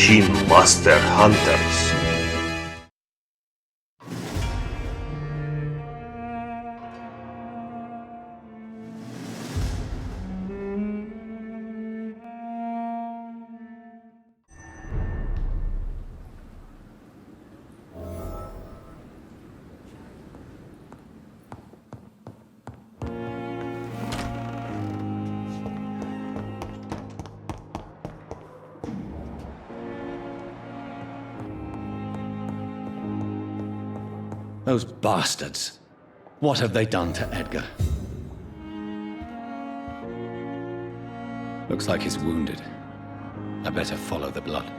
Machine Master Hunters. Those bastards. What have they done to Edgar? Looks like he's wounded. I better follow the blood.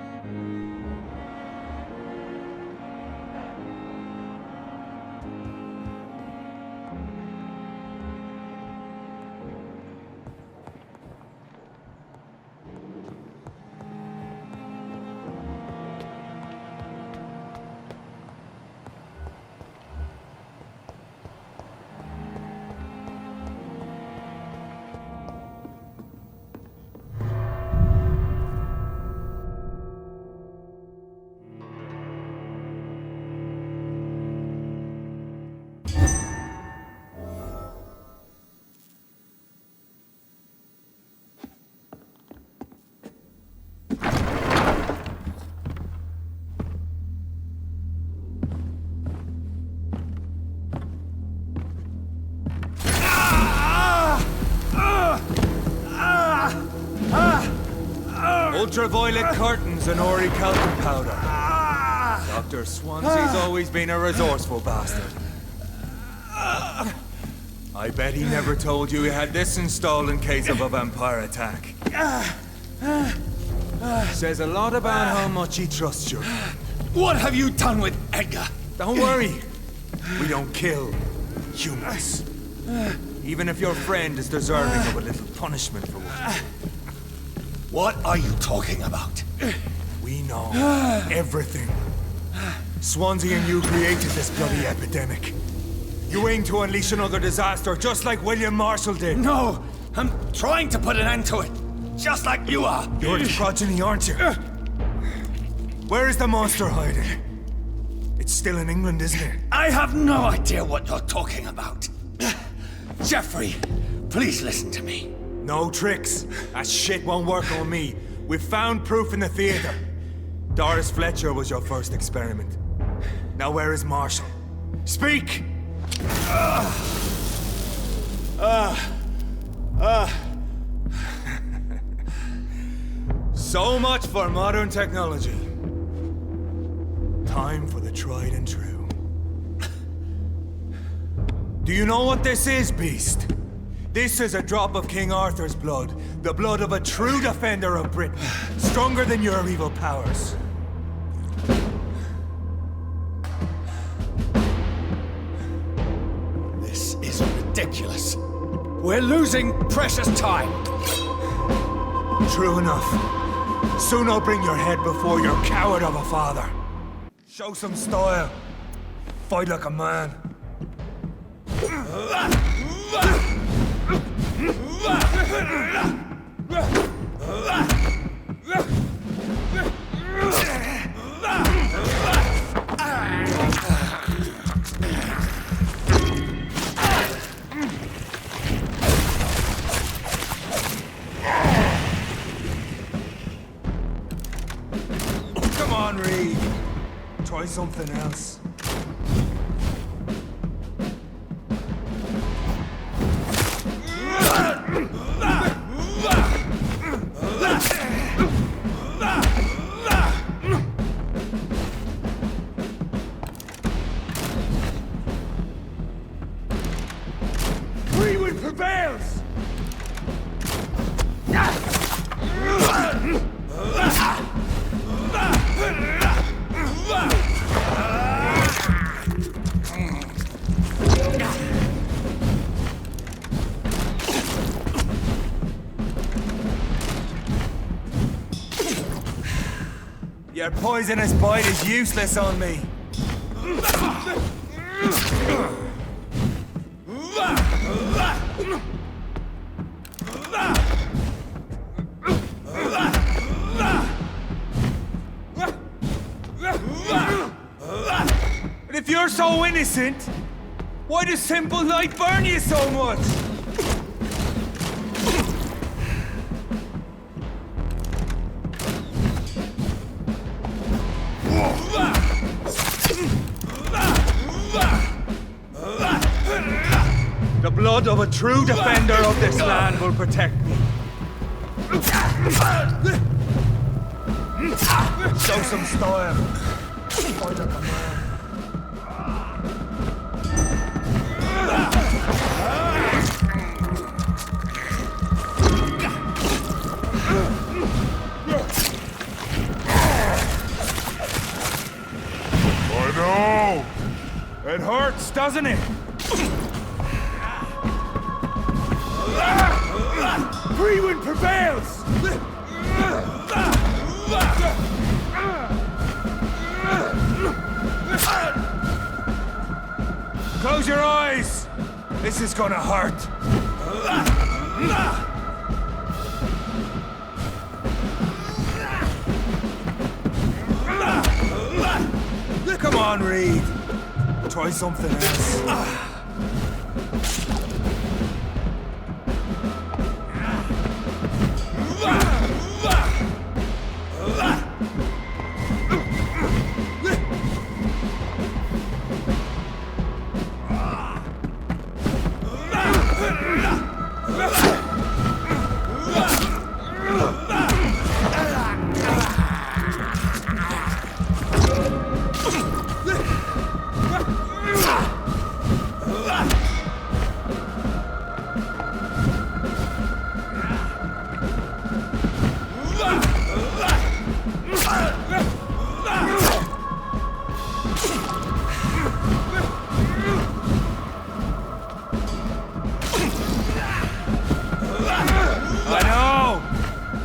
Ultraviolet curtains and orichalcum powder. Dr. Swansea's always been a resourceful bastard. I bet he never told you he had this installed in case of a vampire attack. Says a lot about how much he trusts you. What have you done with Edgar? Don't worry. We don't kill humans. Even if your friend is deserving of a little punishment for what. What are you talking about? We know everything. Swansea and you created this bloody epidemic. You aim to unleash another disaster, just like William Marshall did. No! I'm trying to put an end to it, just like you are. You're its progeny, aren't you? Where is the monster hiding? It's still in England, isn't it? I have no idea what you're talking about. Jeffrey, please listen to me. No tricks. That shit won't work on me. We've found proof in the theater. Doris Fletcher was your first experiment. Now where is Marshall? Speak! So much for modern technology. Time for the tried and true. Do you know what this is, Beast? This is a drop of King Arthur's blood. The blood of a true defender of Britain. Stronger than your evil powers. This is ridiculous. We're losing precious time. True enough. Soon I'll bring your head before your coward of a father. Show some style. Fight like a man. Come on, Reed. Try something else. Prevails! Your poisonous bite is useless on me. you're so innocent, why does simple light burn you so much? The blood of a true defender of this land will protect me. Show some style. Fight like a man. I know! It hurts, doesn't it? Freewind prevails! Close your eyes! This is gonna hurt. Come on, Reed. Try something else.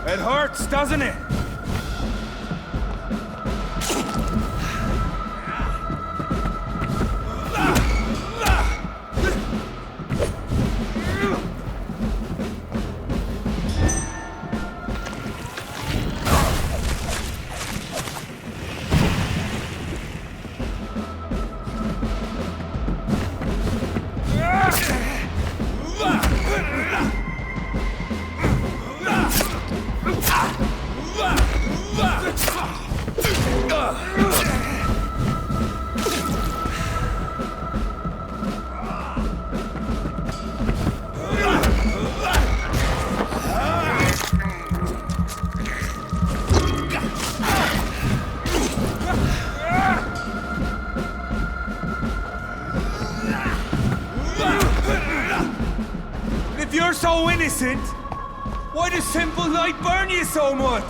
It hurts, doesn't it? If you're so innocent, why does simple light burn you so much?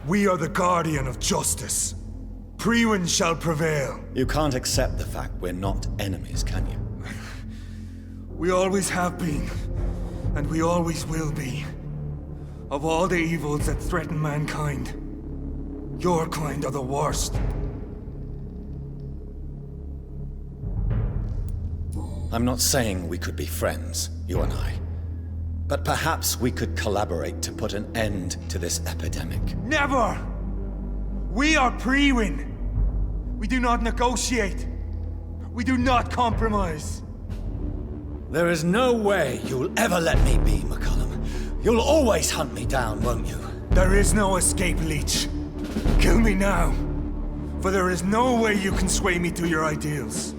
We are the guardian of justice. Priwen shall prevail. You can't accept the fact we're not enemies, can you? We always have been, and we always will be. Of all the evils that threaten mankind, your kind are the worst. I'm not saying we could be friends, you and I. But perhaps we could collaborate to put an end to this epidemic. Never! We are Priwen. We do not negotiate. We do not compromise. There is no way you'll ever let me be, McCullum. You'll always hunt me down, won't you? There is no escape, Leech. Kill me now. For there is no way you can sway me to your ideals.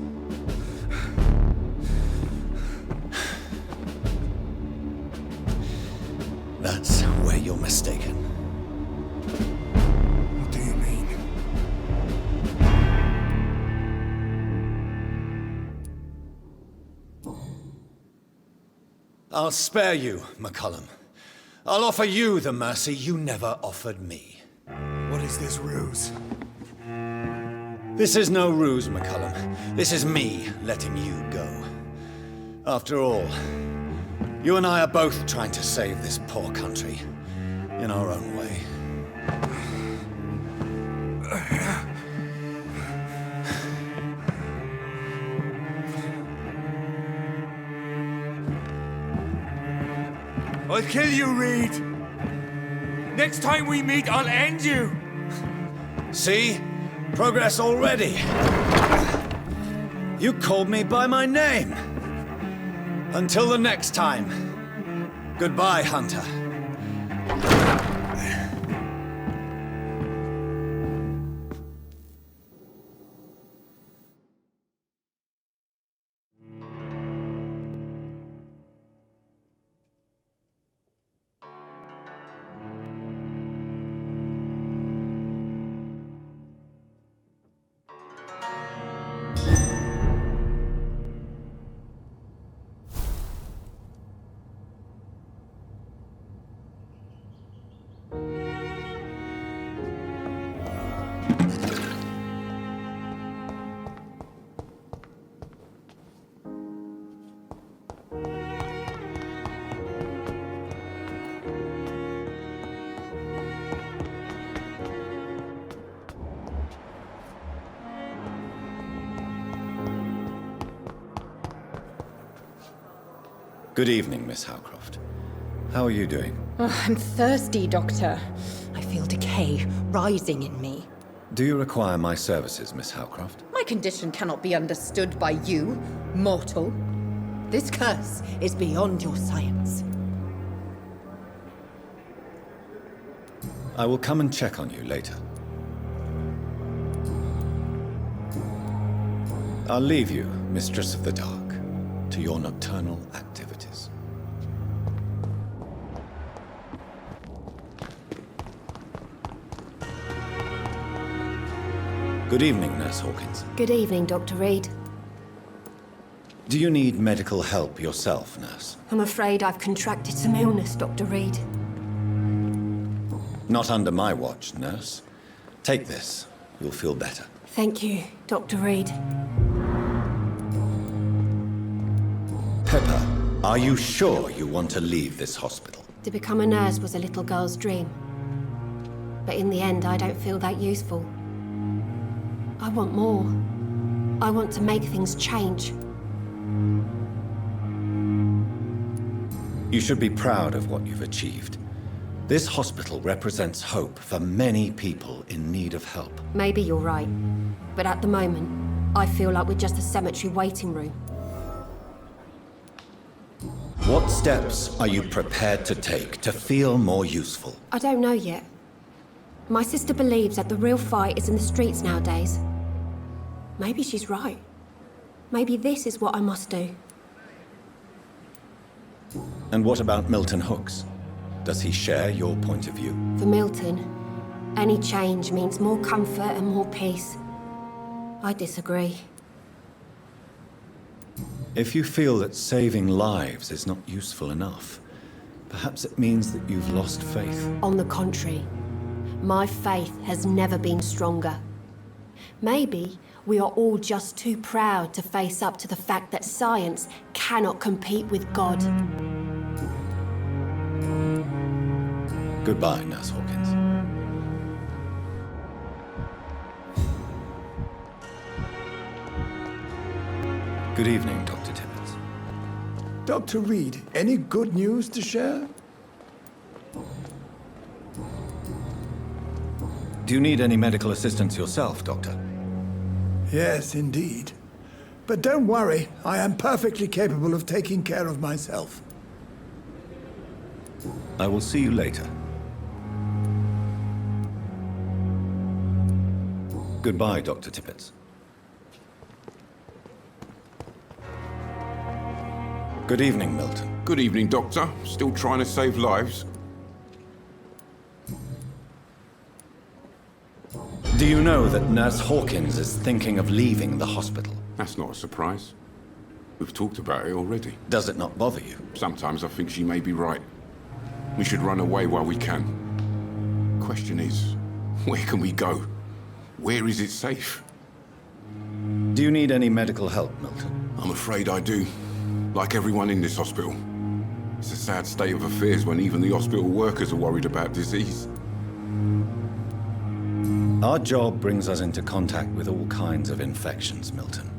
That's where you're mistaken. What do you mean? I'll spare you, McCullum. I'll offer you the mercy you never offered me. What is this ruse? This is no ruse, McCullum. This is me letting you go. After all, you and I are both trying to save this poor country in our own way. I'll kill you, Reed. Next time we meet, I'll end you. See? Progress already. You called me by my name. Until the next time. Goodbye, Hunter. Good evening, Miss Howcroft. How are you doing? Oh, I'm thirsty, Doctor. I feel decay rising in me. Do you require my services, Miss Howcroft? My condition cannot be understood by you, mortal. This curse is beyond your science. I will come and check on you later. I'll leave you, Mistress of the Dark, to your nocturnal activities. Good evening, Nurse Hawkins. Good evening, Dr. Reed. Do you need medical help yourself, Nurse? I'm afraid I've contracted some illness, Dr. Reed. Not under my watch, Nurse. Take this. You'll feel better. Thank you, Dr. Reed. Pepper, are you sure you want to leave this hospital? To become a nurse was a little girl's dream. But in the end, I don't feel that useful. I want more. I want to make things change. You should be proud of what you've achieved. This hospital represents hope for many people in need of help. Maybe you're right. But at the moment, I feel like we're just a cemetery waiting room. What steps are you prepared to take to feel more useful? I don't know yet. My sister believes that the real fight is in the streets nowadays. Maybe she's right. Maybe this is what I must do. And what about Milton Hooks? Does he share your point of view? For Milton, any change means more comfort and more peace. I disagree. If you feel that saving lives is not useful enough, perhaps it means that you've lost faith. On the contrary, my faith has never been stronger. Maybe we are all just too proud to face up to the fact that science cannot compete with God. Goodbye, Nurse Hawkins. Good evening, Dr. Tibbets. Dr. Reed, any good news to share? Do you need any medical assistance yourself, Doctor? Yes, indeed. But don't worry, I am perfectly capable of taking care of myself. I will see you later. Goodbye, Dr. Tippett. Good evening, Milton. Good evening, Doctor. Still trying to save lives? Do you know that Nurse Hawkins is thinking of leaving the hospital? That's not a surprise. We've talked about it already. Does it not bother you? Sometimes I think she may be right. We should run away while we can. Question is, where can we go? Where is it safe? Do you need any medical help, Milton? I'm afraid I do. Like everyone in this hospital. It's a sad state of affairs when even the hospital workers are worried about disease. Our job brings us into contact with all kinds of infections, Milton.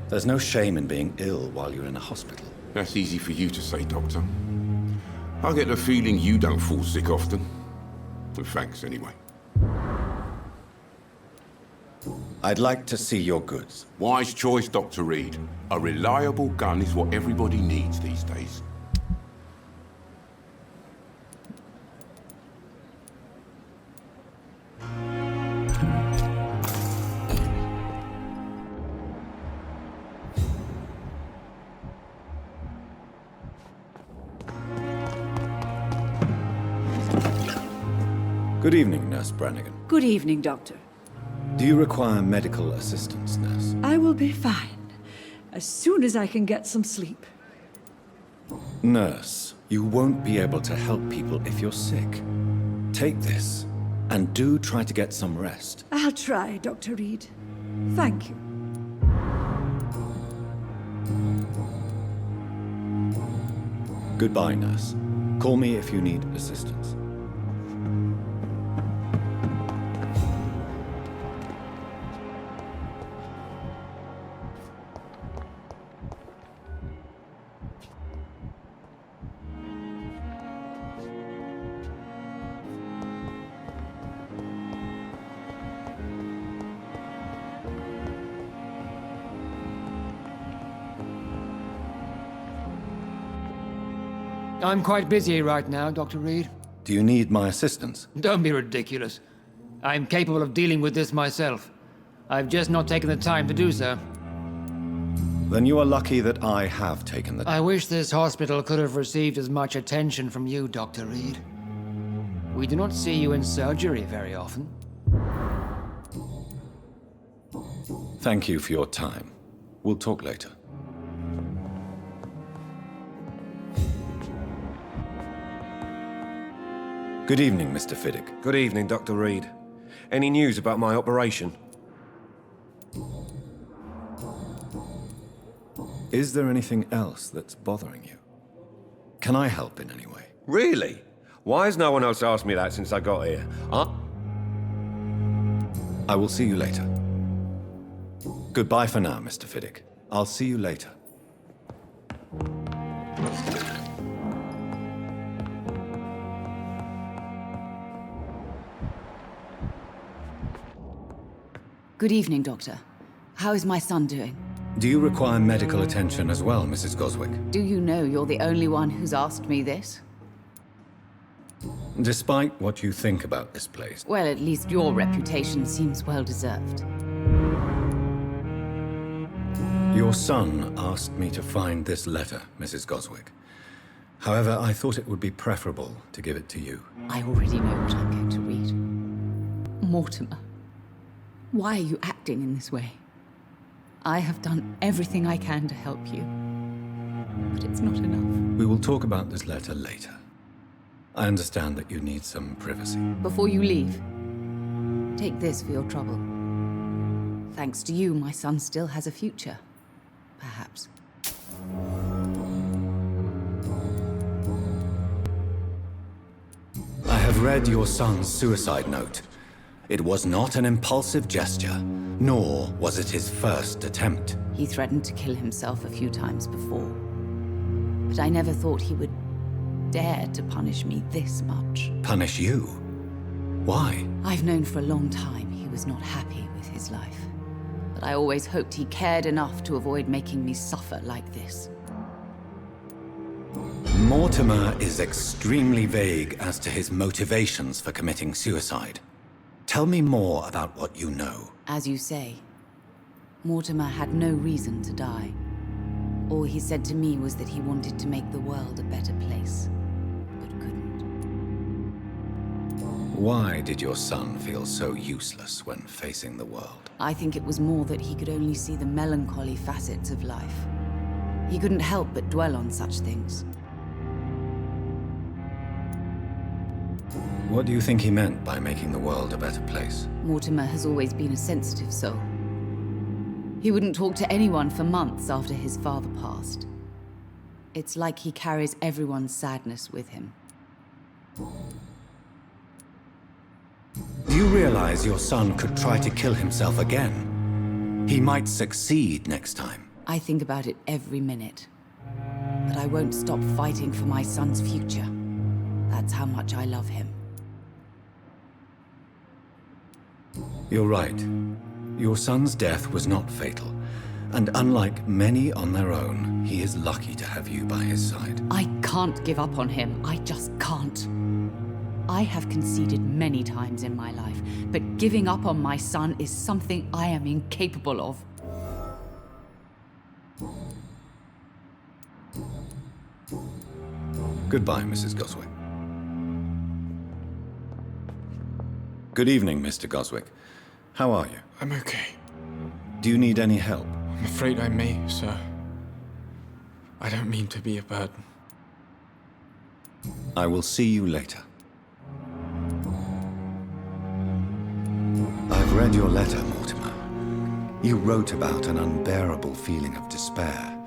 There's no shame in being ill while you're in a hospital. That's easy for you to say, Doctor. I get the feeling you don't fall sick often. Well, thanks, anyway. I'd like to see your goods. Wise choice, Dr. Reed. A reliable gun is what everybody needs these days. Good evening, Nurse Brannigan. Good evening, Doctor. Do you require medical assistance, Nurse? I will be fine, as soon as I can get some sleep. Nurse, you won't be able to help people if you're sick. Take this, and do try to get some rest. I'll try, Dr. Reed. Thank you. Goodbye, Nurse. Call me if you need assistance. I'm quite busy right now, Dr. Reed. Do you need my assistance? Don't be ridiculous. I'm capable of dealing with this myself. I've just not taken the time to do so. Then you are lucky that I have taken the... I wish this hospital could have received as much attention from you, Dr. Reed. We do not see you in surgery very often. Thank you for your time. We'll talk later. Good evening, Mr. Fiddick. Good evening, Dr. Reed. Any news about my operation? Is there anything else that's bothering you? Can I help in any way? Really? Why has no one else asked me that since I got here? I will see you later. Goodbye for now, Mr. Fiddick. I'll see you later. Good evening, Doctor. How is my son doing? Do you require medical attention as well, Mrs. Goswick? Do you know you're the only one who's asked me this? Despite what you think about this place. Well, at least your reputation seems well-deserved. Your son asked me to find this letter, Mrs. Goswick. However, I thought it would be preferable to give it to you. I already know what I'm going to read. Mortimer, why are you acting in this way? I have done everything I can to help you, but it's not enough. We will talk about this letter later. I understand that you need some privacy. Before you leave, take this for your trouble. Thanks to you, my son still has a future. Perhaps. I have read your son's suicide note. It was not an impulsive gesture, nor was it his first attempt. He threatened to kill himself a few times before, but I never thought he would dare to punish me this much. Punish you? Why? I've known for a long time he was not happy with his life, but I always hoped he cared enough to avoid making me suffer like this. Mortimer is extremely vague as to his motivations for committing suicide. Tell me more about what you know. As you say, Mortimer had no reason to die. All he said to me was that he wanted to make the world a better place, but couldn't. Why did your son feel so useless when facing the world? I think it was more that he could only see the melancholy facets of life. He couldn't help but dwell on such things. What do you think he meant by making the world a better place? Mortimer has always been a sensitive soul. He wouldn't talk to anyone for months after his father passed. It's like he carries everyone's sadness with him. Do you realize your son could try to kill himself again? He might succeed next time. I think about it every minute. But I won't stop fighting for my son's future. That's how much I love him. You're right. Your son's death was not fatal. And unlike many on their own, he is lucky to have you by his side. I can't give up on him. I just can't. I have conceded many times in my life, but giving up on my son is something I am incapable of. Goodbye, Mrs. Goswick. Good evening, Mr. Goswick. How are you? I'm okay. Do you need any help? I'm afraid I may, sir. I don't mean to be a burden. I will see you later. I've read your letter, Mortimer. You wrote about an unbearable feeling of despair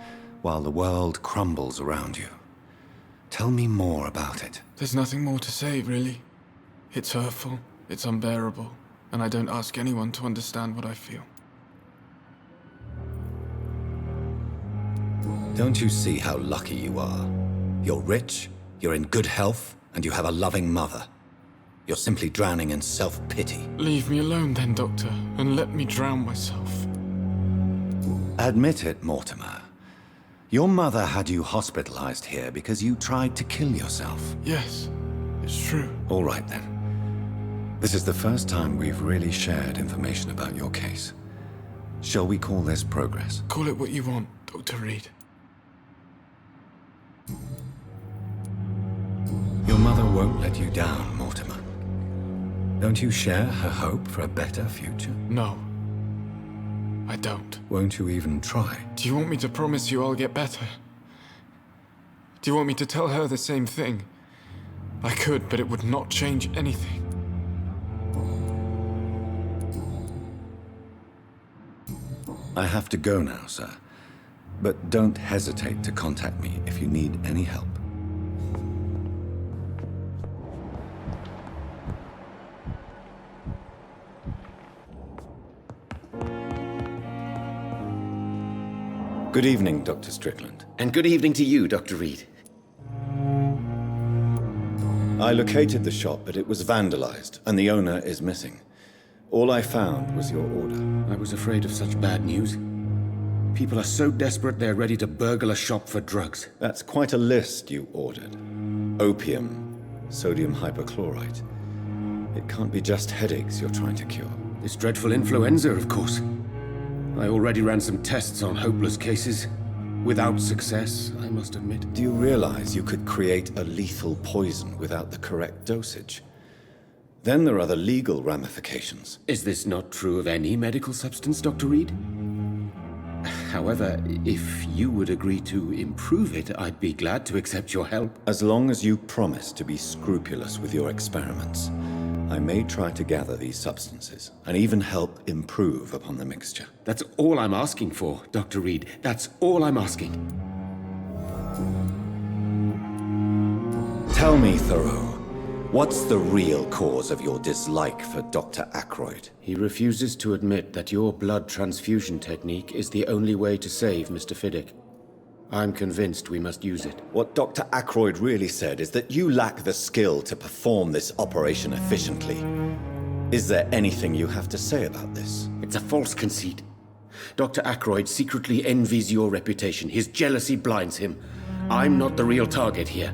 while the world crumbles around you. Tell me more about it. There's nothing more to say, really. It's hurtful, it's unbearable, and I don't ask anyone to understand what I feel. Don't you see how lucky you are? You're rich, you're in good health, and you have a loving mother. You're simply drowning in self-pity. Leave me alone then, Doctor, and let me drown myself. Admit it, Mortimer. Your mother had you hospitalized here because you tried to kill yourself. Yes, it's true. All right then. This is the first time we've really shared information about your case. Shall we call this progress? Call it what you want, Dr. Reed. Your mother won't let you down, Mortimer. Don't you share her hope for a better future? No, I don't. Won't you even try? Do you want me to promise you I'll get better? Do you want me to tell her the same thing? I could, but it would not change anything. I have to go now, sir. But don't hesitate to contact me if you need any help. Good evening, Dr. Strickland. And good evening to you, Dr. Reed. I located the shop, but it was vandalized, and the owner is missing. All I found was your order. I was afraid of such bad news. People are so desperate they're ready to burgle a shop for drugs. That's quite a list you ordered. Opium, sodium hypochlorite. It can't be just headaches you're trying to cure. This dreadful influenza, of course. I already ran some tests on hopeless cases. Without success, I must admit. Do you realize you could create a lethal poison without the correct dosage? Then there are the legal ramifications. Is this not true of any medical substance, Dr. Reed? However, if you would agree to improve it, I'd be glad to accept your help. As long as you promise to be scrupulous with your experiments, I may try to gather these substances and even help improve upon the mixture. That's all I'm asking for, Dr. Reed. That's all I'm asking. Tell me, Thoreau, what's the real cause of your dislike for Dr. Ackroyd? He refuses to admit that your blood transfusion technique is the only way to save Mr. Fiddick. I'm convinced we must use it. What Dr. Ackroyd really said is that you lack the skill to perform this operation efficiently. Is there anything you have to say about this? It's a false conceit. Dr. Ackroyd secretly envies your reputation. His jealousy blinds him. I'm not the real target here.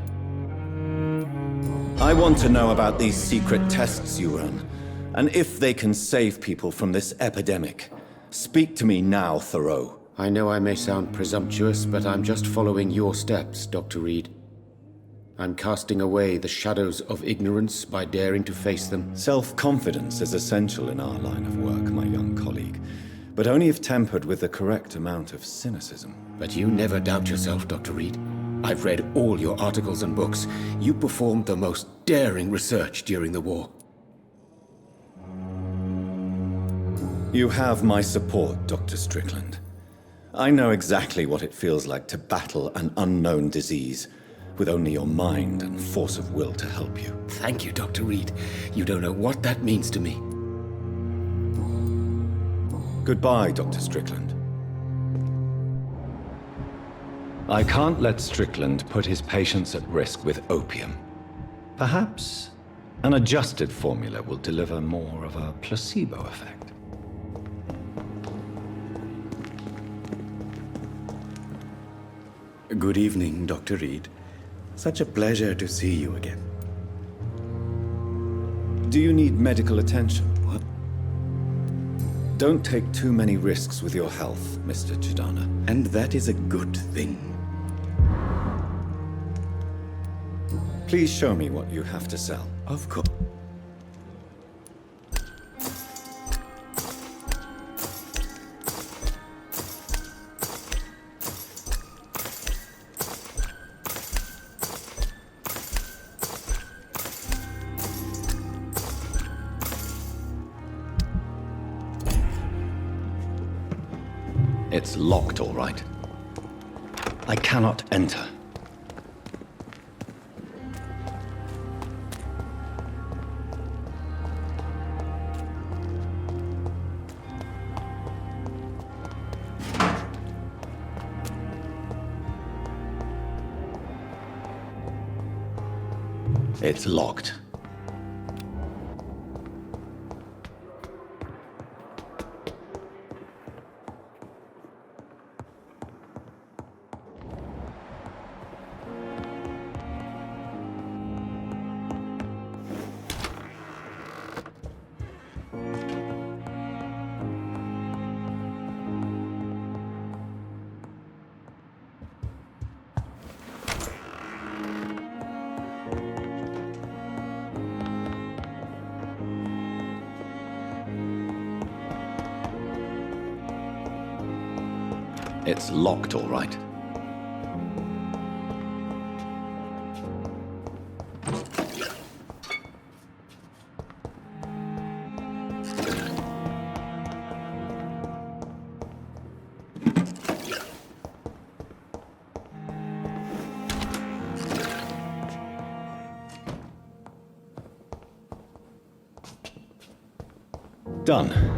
I want to know about these secret tests you run, and if they can save people from this epidemic. Speak to me now, Thoreau. I know I may sound presumptuous, but I'm just following your steps, Dr. Reed. I'm casting away the shadows of ignorance by daring to face them. Self-confidence is essential in our line of work, my young colleague, but only if tempered with the correct amount of cynicism. But you never doubt yourself, Dr. Reed. I've read all your articles and books. You performed the most daring research during the war. You have my support, Dr. Strickland. I know exactly what it feels like to battle an unknown disease, with only your mind and force of will to help you. Thank you, Dr. Reed. You don't know what that means to me. Goodbye, Dr. Strickland. I can't let Strickland put his patients at risk with opium. Perhaps an adjusted formula will deliver more of a placebo effect. Good evening, Dr. Reed. Such a pleasure to see you again. Do you need medical attention? What? Don't take too many risks with your health, Mr. Chidana. And that is a good thing. Please show me what you have to sell. Of course. It's locked, all right. I cannot enter. It's locked. It's locked, all right. Done.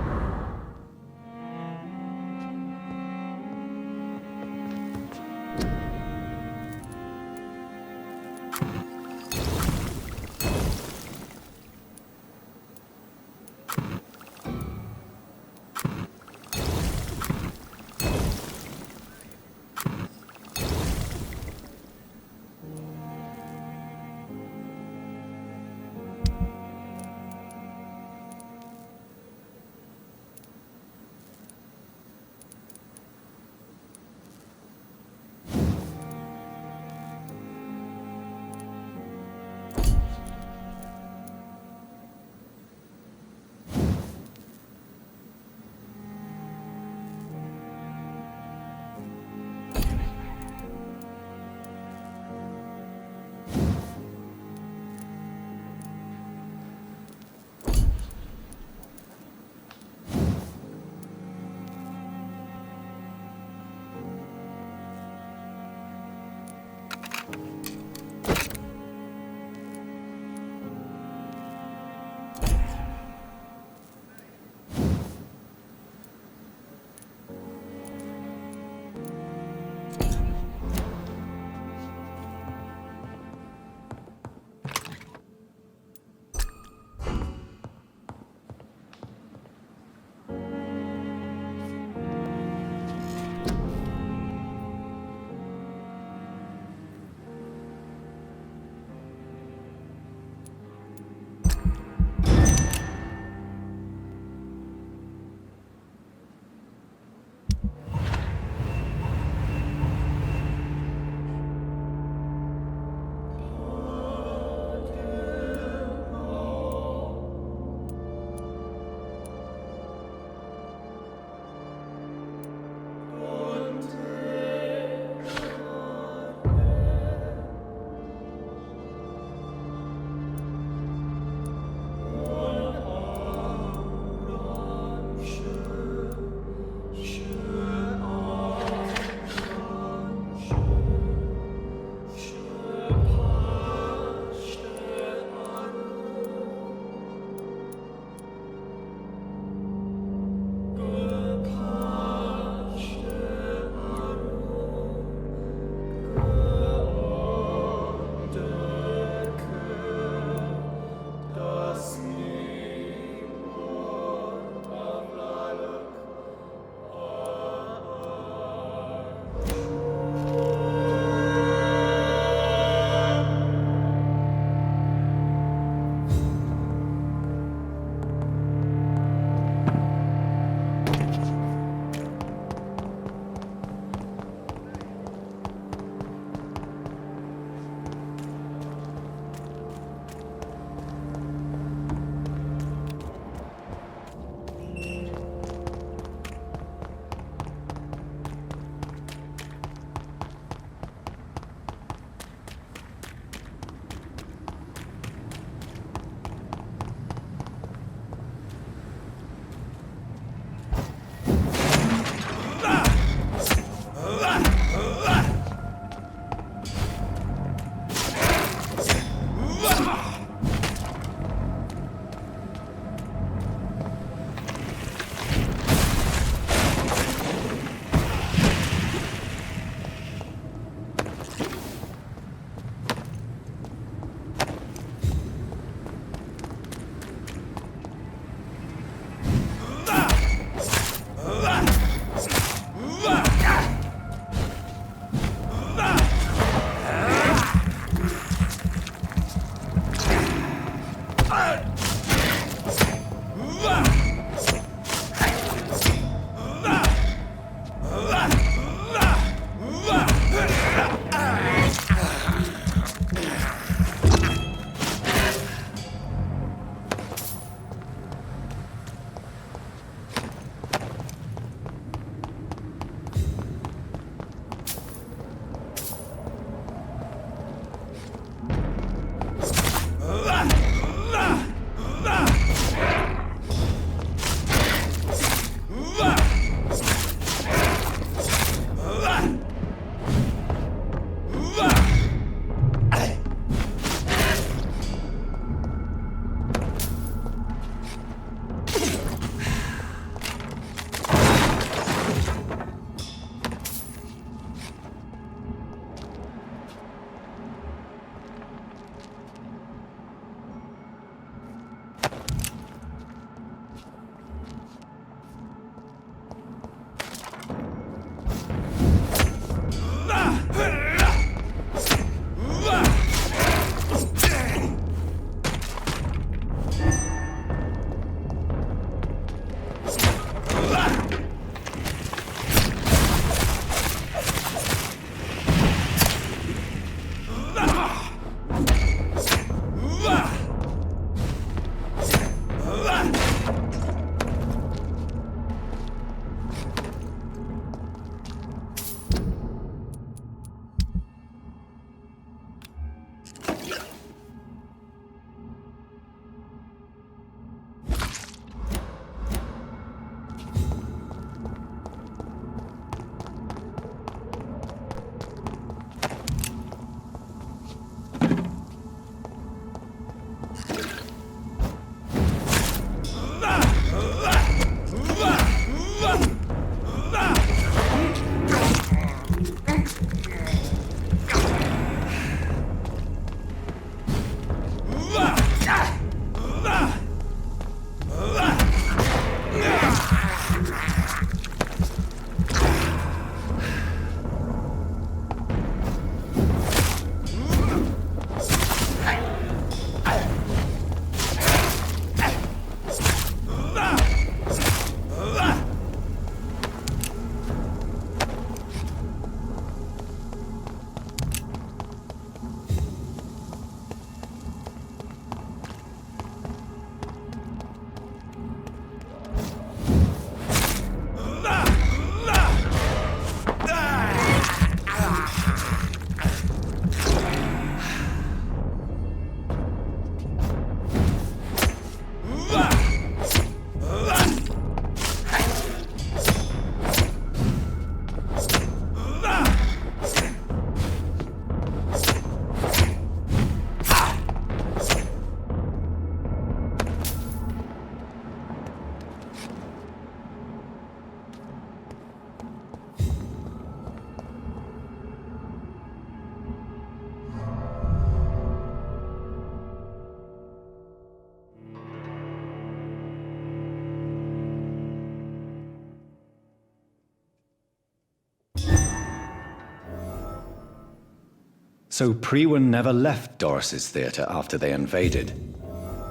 So Priwen never left Doris's theater after they invaded.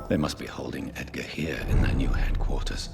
They must be holding Edgar here in their new headquarters.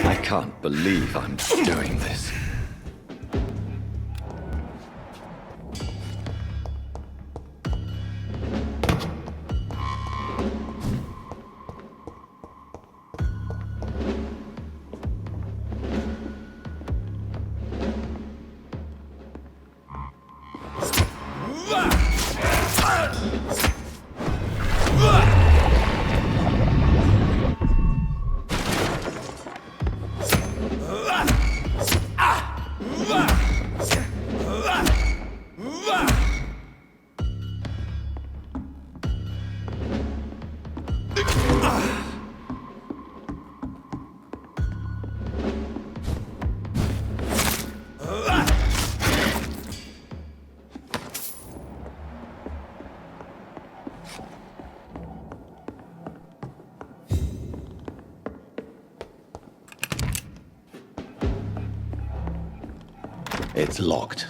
I can't believe I'm doing this. It's locked.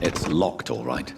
It's locked, all right.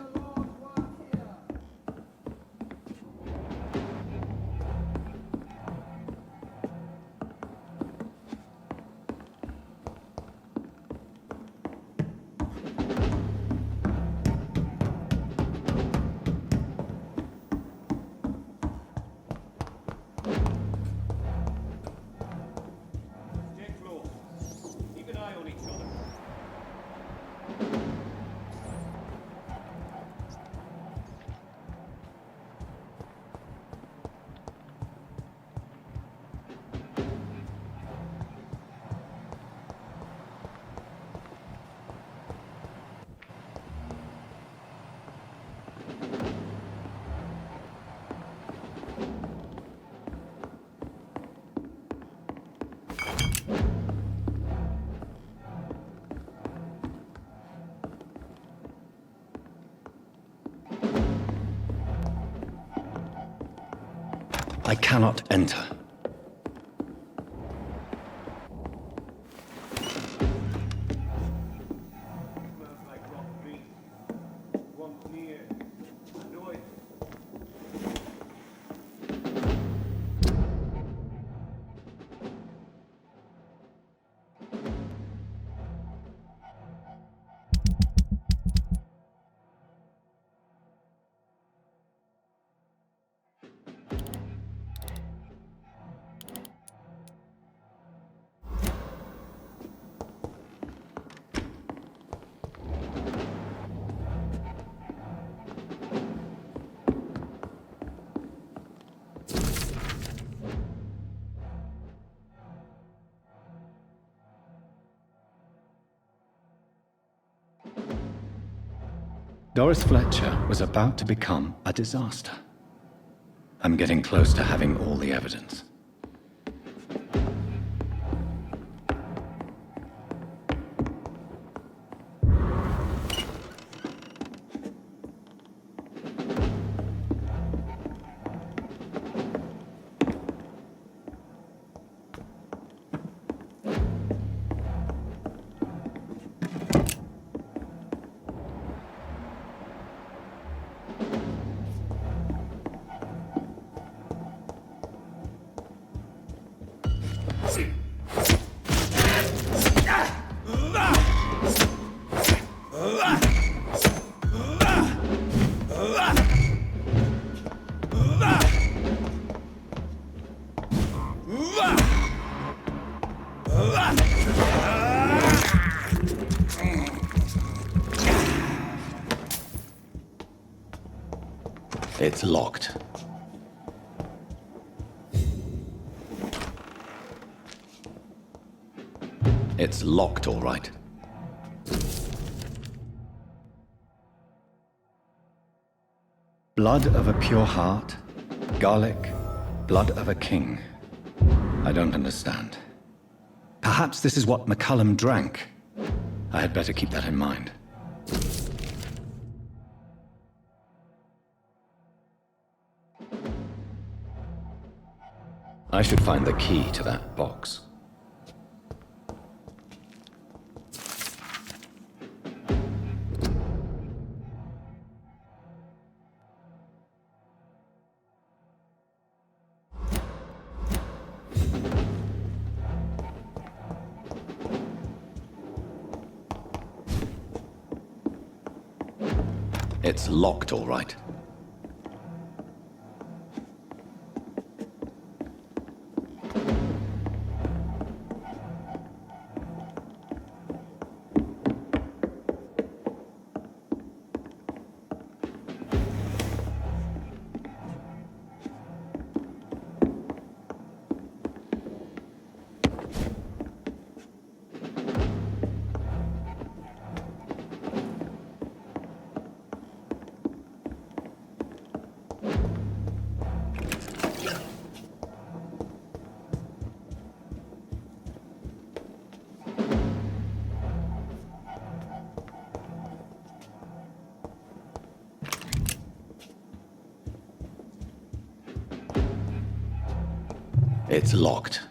I cannot enter. Doris Fletcher was about to become a disaster. I'm getting close to having all the evidence. It's locked. It's locked, all right. Blood of a pure heart, garlic, blood of a king. I don't understand. Perhaps this is what McCullum drank. I had better keep that in mind. I should find the key to that box. It's locked, all right. It's locked.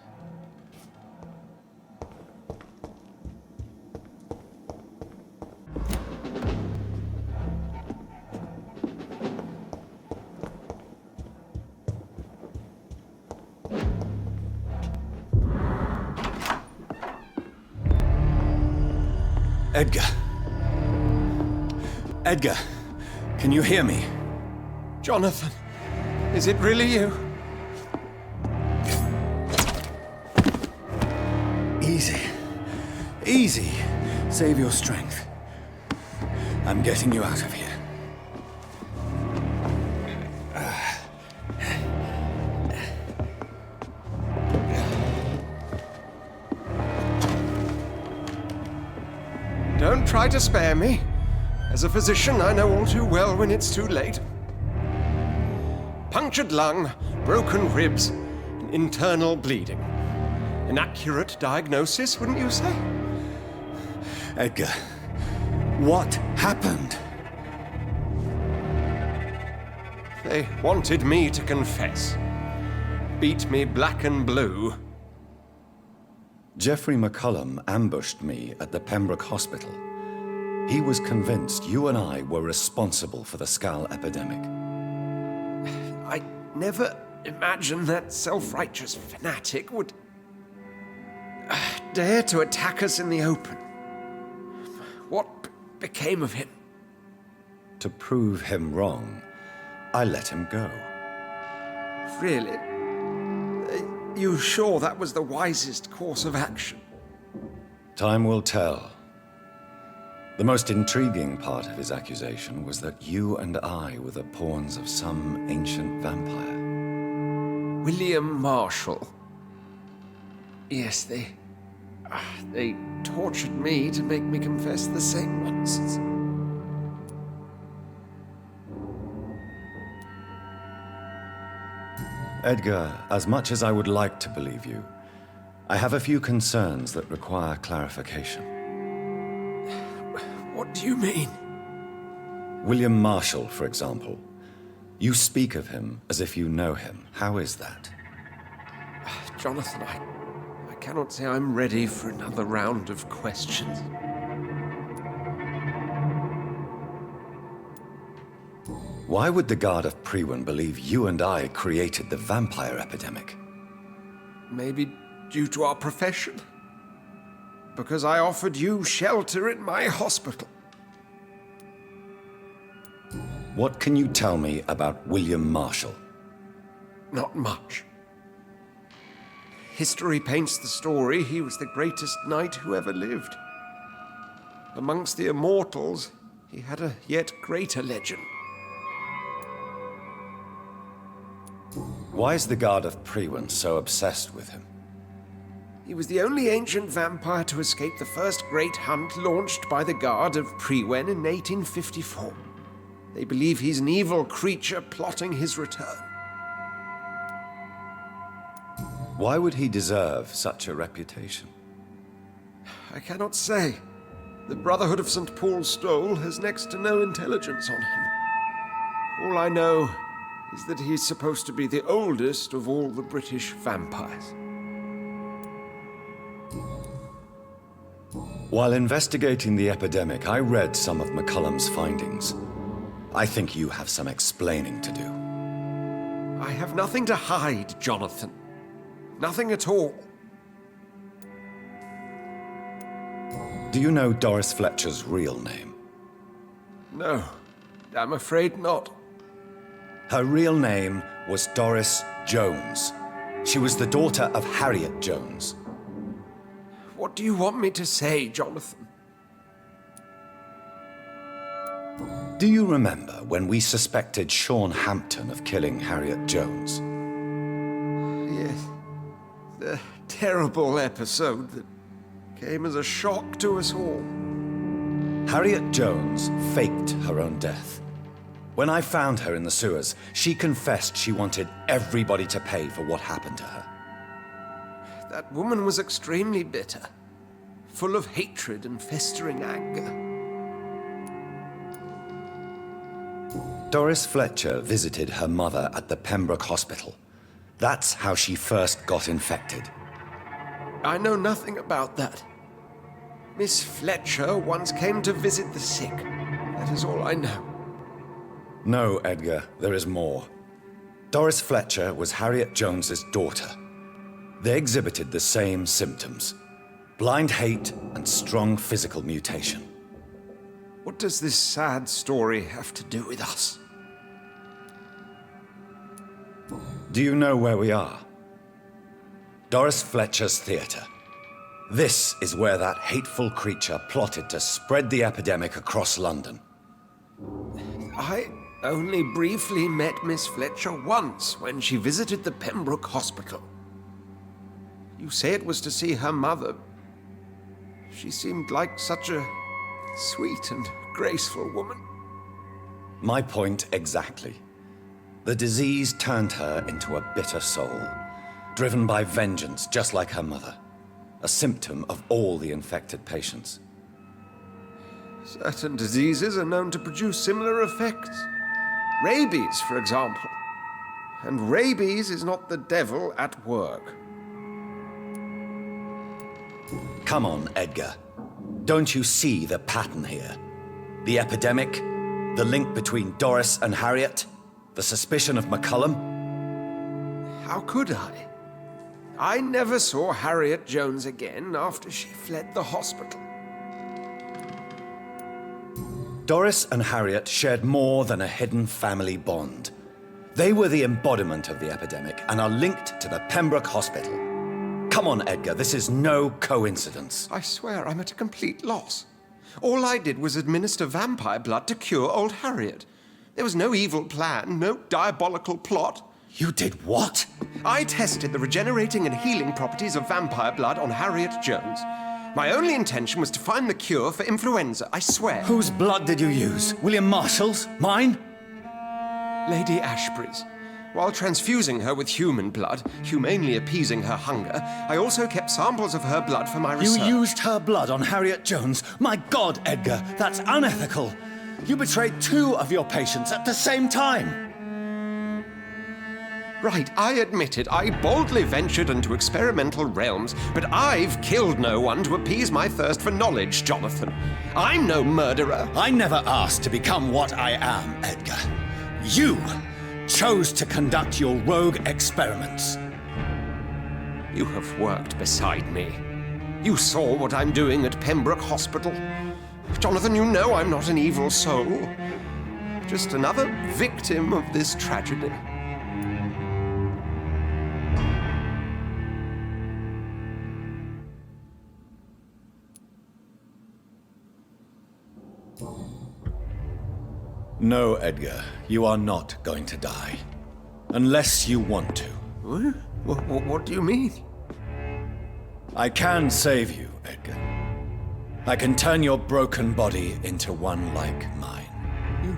Edgar. Edgar, can you hear me? Jonathan, is it really you? Easy. Easy. Save your strength. I'm getting you out of here. Don't try to spare me. As a physician, I know all too well when it's too late. Punctured lung, broken ribs, and internal bleeding. An accurate diagnosis, wouldn't you say? Edgar, what happened? They wanted me to confess. beat me black and blue. Geoffrey McCullum ambushed me at the Pembroke Hospital. He was convinced you and I were responsible for the Skal epidemic. I never imagined that self-righteous fanatic would dare to attack us in the open. What became of him? To prove him wrong, I let him go. Really? Are you sure that was the wisest course of action? Time will tell. The most intriguing part of his accusation was that you and I were the pawns of some ancient vampire. William Marshall. Yes, they tortured me to make me confess the same nonsense. Edgar, as much as I would like to believe you, I have a few concerns that require clarification. What do you mean? William Marshall, for example. You speak of him as if you know him. How is that? Jonathan, I cannot say I'm ready for another round of questions. Why would the Guard of Priwen believe you and I created the vampire epidemic? Maybe due to our profession. Because I offered you shelter in my hospital. What can you tell me about William Marshall? Not much. History paints the story he was the greatest knight who ever lived. Amongst the immortals, he had a yet greater legend. Why is the Guard of Priwen so obsessed with him? He was the only ancient vampire to escape the first great hunt launched by the Guard of Priwen in 1854. They believe he's an evil creature plotting his return. Why would he deserve such a reputation? I cannot say. The Brotherhood of St. Paul's Stole has next to no intelligence on him. All I know is that he's supposed to be the oldest of all the British vampires. While investigating the epidemic, I read some of McCullum's findings. I think you have some explaining to do. I have nothing to hide, Jonathan. Nothing at all. Do you know Doris Fletcher's real name? No, I'm afraid not. Her real name was Doris Jones. She was the daughter of Harriet Jones. What do you want me to say, Jonathan? Do you remember when we suspected Sean Hampton of killing Harriet Jones? Yes. The terrible episode that came as a shock to us all. Harriet Jones faked her own death. When I found her in the sewers, she confessed she wanted everybody to pay for what happened to her. That woman was extremely bitter, full of hatred and festering anger. Doris Fletcher visited her mother at the Pembroke Hospital. That's how she first got infected. I know nothing about that. Miss Fletcher once came to visit the sick. That is all I know. No, Edgar, there is more. Doris Fletcher was Harriet Jones's daughter. They exhibited the same symptoms: blind hate and strong physical mutation. What does this sad story have to do with us? Do you know where we are? Doris Fletcher's theatre. This is where that hateful creature plotted to spread the epidemic across London. I only briefly met Miss Fletcher once when she visited the Pembroke Hospital. You say it was to see her mother. She seemed like such a sweet and graceful woman. My point exactly. The disease turned her into a bitter soul, driven by vengeance just like her mother, a symptom of all the infected patients. Certain diseases are known to produce similar effects. Rabies, for example. and rabies is not the devil at work. Come on, Edgar. Don't you see the pattern here? The epidemic, the link between Doris and Harriet, the suspicion of McCullum? How could I? I never saw Harriet Jones again after she fled the hospital. Doris and Harriet shared more than a hidden family bond. They were the embodiment of the epidemic and are linked to the Pembroke Hospital. Come on, Edgar, this is no coincidence. I swear I'm at a complete loss. All I did was administer vampire blood to cure old Harriet. There was no evil plan, no diabolical plot. You did what? I tested the regenerating and healing properties of vampire blood on Harriet Jones. My only intention was to find the cure for influenza, I swear. Whose blood did you use? William Marshall's? Mine? Lady Ashbury's. While transfusing her with human blood, humanely appeasing her hunger, I also kept samples of her blood for my research. You used her blood on Harriet Jones? My God, Edgar, that's unethical. You betrayed 2 of your patients at the same time. Right, I admit it. I boldly ventured into experimental realms, but I've killed no one to appease my thirst for knowledge, Jonathan. I'm no murderer. I never asked to become what I am, Edgar. You chose to conduct your rogue experiments. You have worked beside me. You saw what I'm doing at Pembroke Hospital. Jonathan, you know I'm not an evil soul. Just another victim of this tragedy. No, Edgar, you are not going to die. Unless you want to. What do you mean? I can save you, Edgar. I can turn your broken body into one like mine. You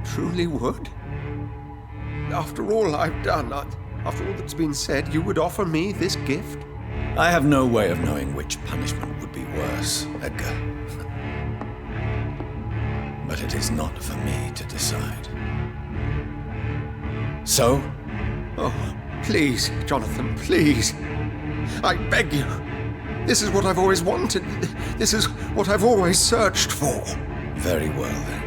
truly would? After all I've done, after all that's been said, you would offer me this gift? I have no way of knowing which punishment would be worse, Edgar. But it is not for me to decide. So? Oh, please, Jonathan, please. I beg you. This is what I've always wanted. This is what I've always searched for. Very well, then.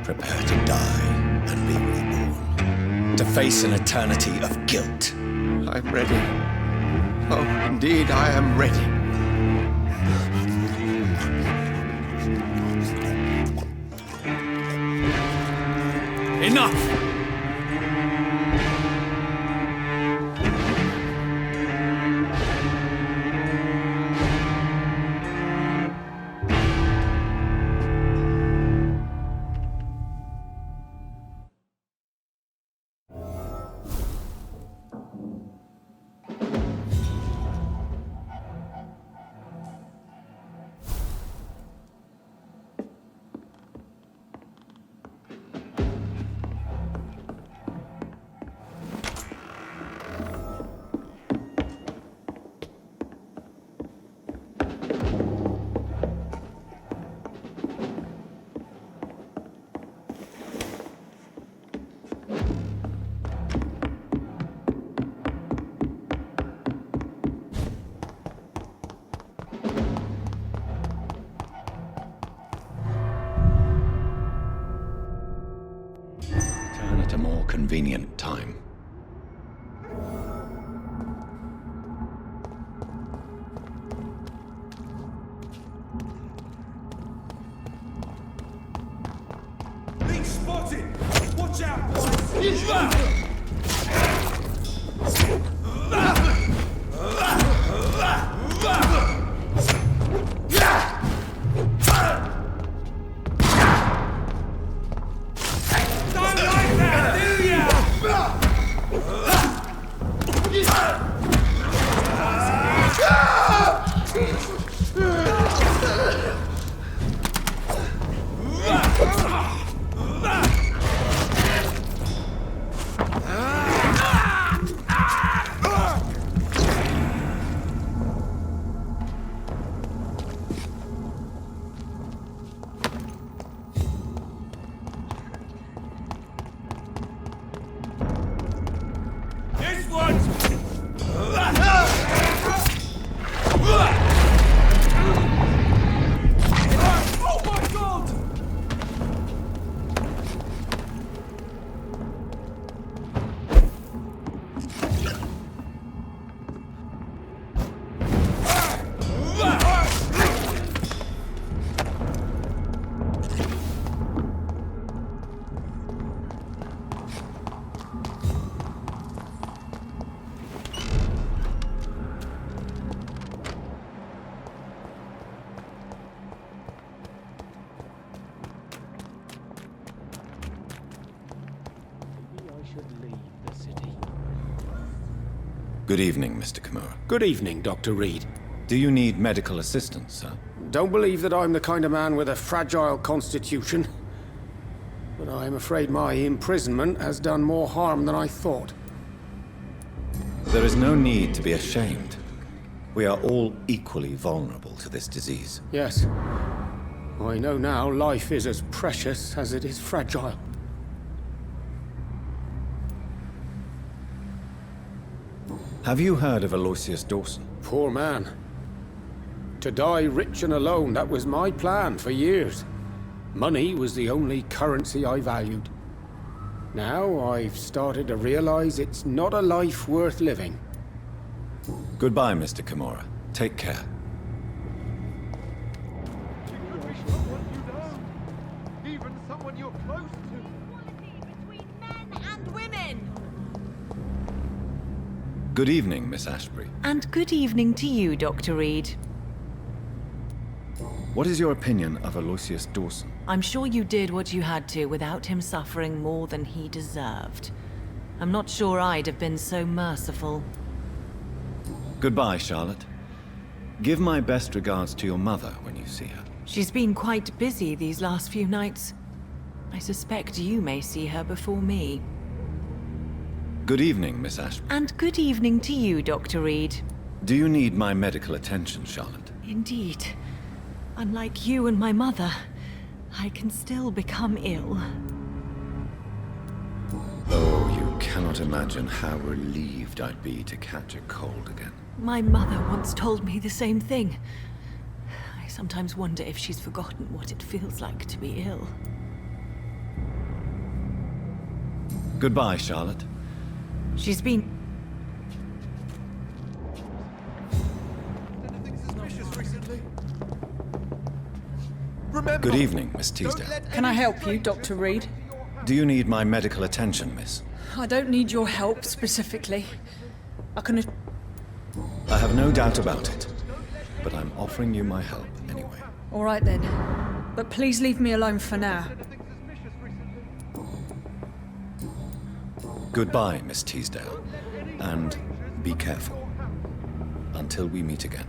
Prepare to die and be reborn. To face an eternity of guilt. I'm ready. Oh, indeed, I am ready. Enough! At a more convenient time. Being spotted! Watch out, boys! Good evening, Mr. Kimura. Good evening, Dr. Reed. Do you need medical assistance, sir? Don't believe that I'm the kind of man with a fragile constitution. But I'm afraid my imprisonment has done more harm than I thought. There is no need to be ashamed. We are all equally vulnerable to this disease. Yes. I know now life is as precious as it is fragile. Have you heard of Aloysius Dawson? Poor man. To die rich and alone, that was my plan for years. Money was the only currency I valued. Now I've started to realize it's not a life worth living. Goodbye, Mr. Kimura. Take care. Even someone you're close to. Equality between men and women. Good evening, Miss Ashbury. And good evening to you, Dr. Reed. What is your opinion of Aloysius Dawson? I'm sure you did what you had to without him suffering more than he deserved. I'm not sure I'd have been so merciful. Goodbye, Charlotte. Give my best regards to your mother when you see her. She's been quite busy these last few nights. I suspect you may see her before me. Good evening, Miss Ashbury. And good evening to you, Dr. Reed. Do you need my medical attention, Charlotte? Indeed. Unlike you and my mother, I can still become ill. Oh, you cannot imagine how relieved I'd be to catch a cold again. My mother once told me the same thing. I sometimes wonder if she's forgotten what it feels like to be ill. Goodbye, Charlotte. She's been... Good evening, Miss Teasdale. Can I help you, Dr. Reed? Do you need my medical attention, miss? I don't need your help specifically. I can... I have no doubt about it, but I'm offering you my help anyway. All right then. But please leave me alone for now. Goodbye, Miss Teasdale, and be careful until we meet again.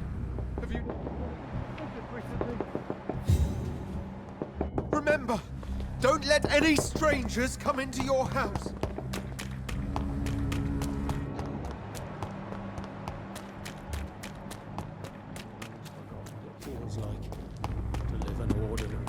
Remember, don't let any strangers come into your house. Feels like to live an ordinary life.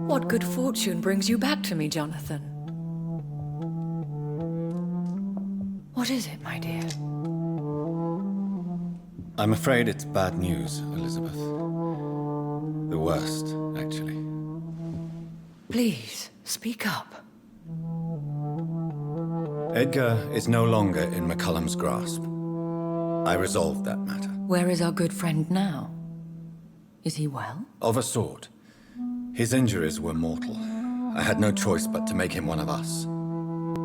What good fortune brings you back to me, Jonathan? What is it, my dear? I'm afraid it's bad news, Elizabeth. The worst, actually. Please, speak up. Edgar is no longer in McCullum's grasp. I resolved that matter. Where is our good friend now? Is he well? Of a sort. His injuries were mortal. I had no choice but to make him one of us.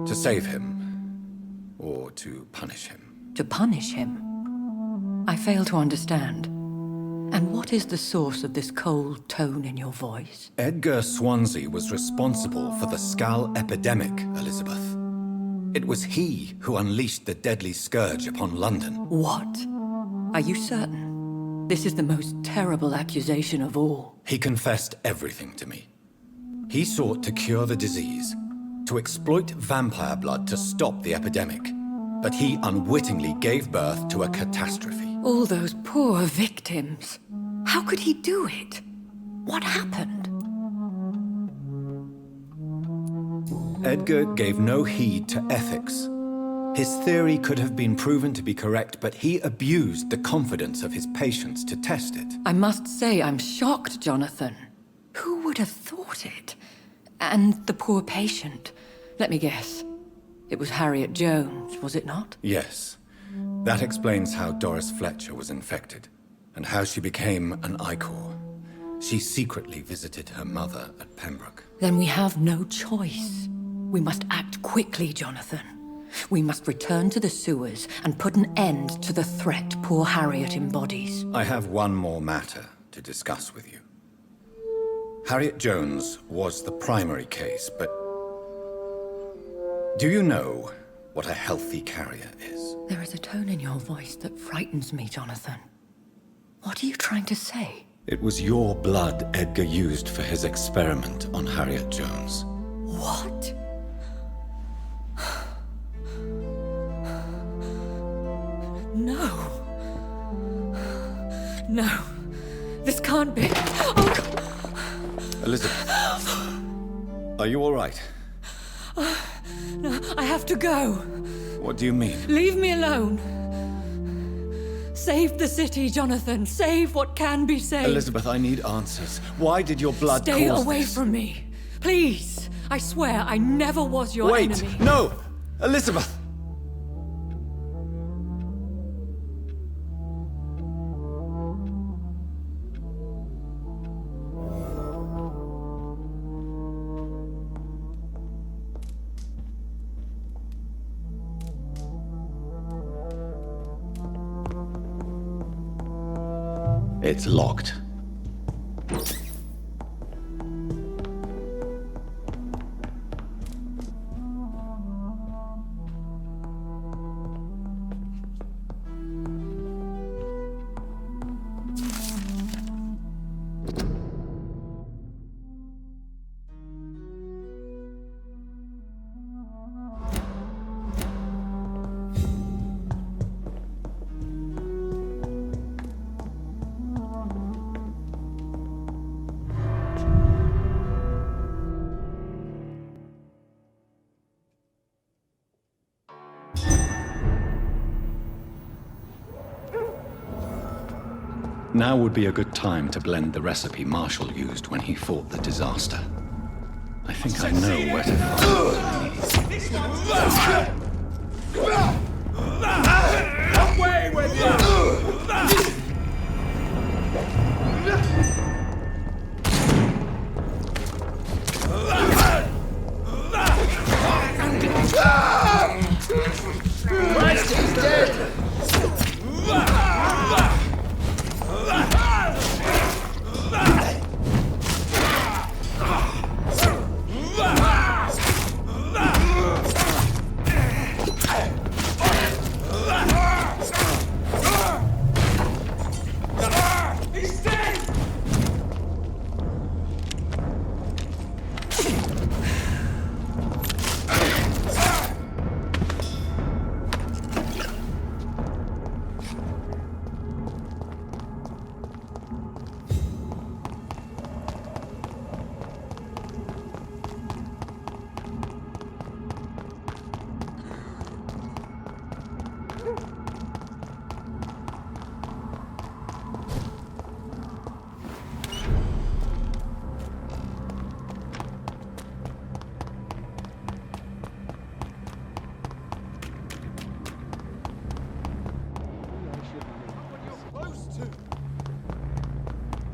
To save him, or to punish him. To punish him? I fail to understand. And what is the source of this cold tone in your voice? Edgar Swansea was responsible for the Skull epidemic, Elizabeth. It was he who unleashed the deadly scourge upon London. What? Are you certain? This is the most terrible accusation of all. He confessed everything to me. He sought to cure the disease, to exploit vampire blood to stop the epidemic. But he unwittingly gave birth to a catastrophe. All those poor victims. How could he do it? What happened? Edgar gave no heed to ethics. His theory could have been proven to be correct, but he abused the confidence of his patients to test it. I must say I'm shocked, Jonathan. Who would have thought it? And the poor patient. Let me guess. It was Harriet Jones, was it not? Yes. That explains how Doris Fletcher was infected, and how she became an Icor. She secretly visited her mother at Pembroke. Then we have no choice. We must act quickly, Jonathan. We must return to the sewers and put an end to the threat poor Harriet embodies. I have one more matter to discuss with you. Harriet Jones was the primary case, but do you know what a healthy carrier is? There is a tone in your voice that frightens me, Jonathan. What are you trying to say? It was your blood Edgar used for his experiment on Harriet Jones. What? No. No. This can't be. Oh, God. Elizabeth, are you all right? No, I have to go. What do you mean? Leave me alone. Save the city, Jonathan. Save what can be saved. Elizabeth, I need answers. Why did your blood Stay cause away this? from me. Please. I swear I never was your enemy. Wait! No! Elizabeth! It's locked. Now would be a good time to blend the recipe Marshall used when he fought the disaster. I think I know where to find it. Away with you! Christ, he's dead!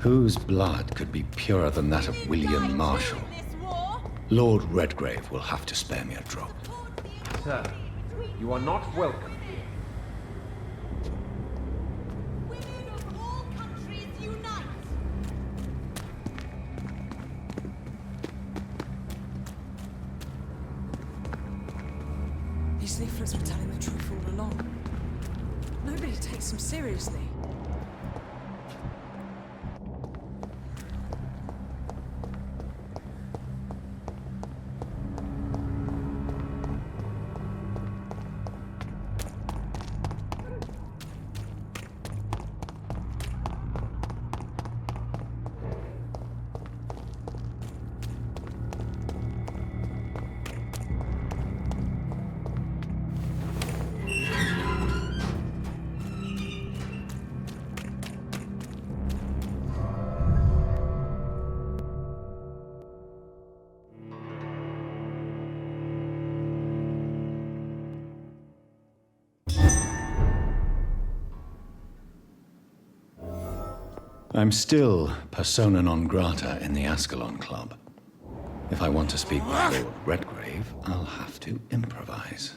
Whose blood could be purer than that of William Marshall? Lord Redgrave will have to spare me a drop. Sir, you are not welcome. These leaflets were telling the truth all along. Nobody takes them seriously. I'm still persona non grata in the Ascalon Club. If I want to speak with Lord Redgrave, I'll have to improvise.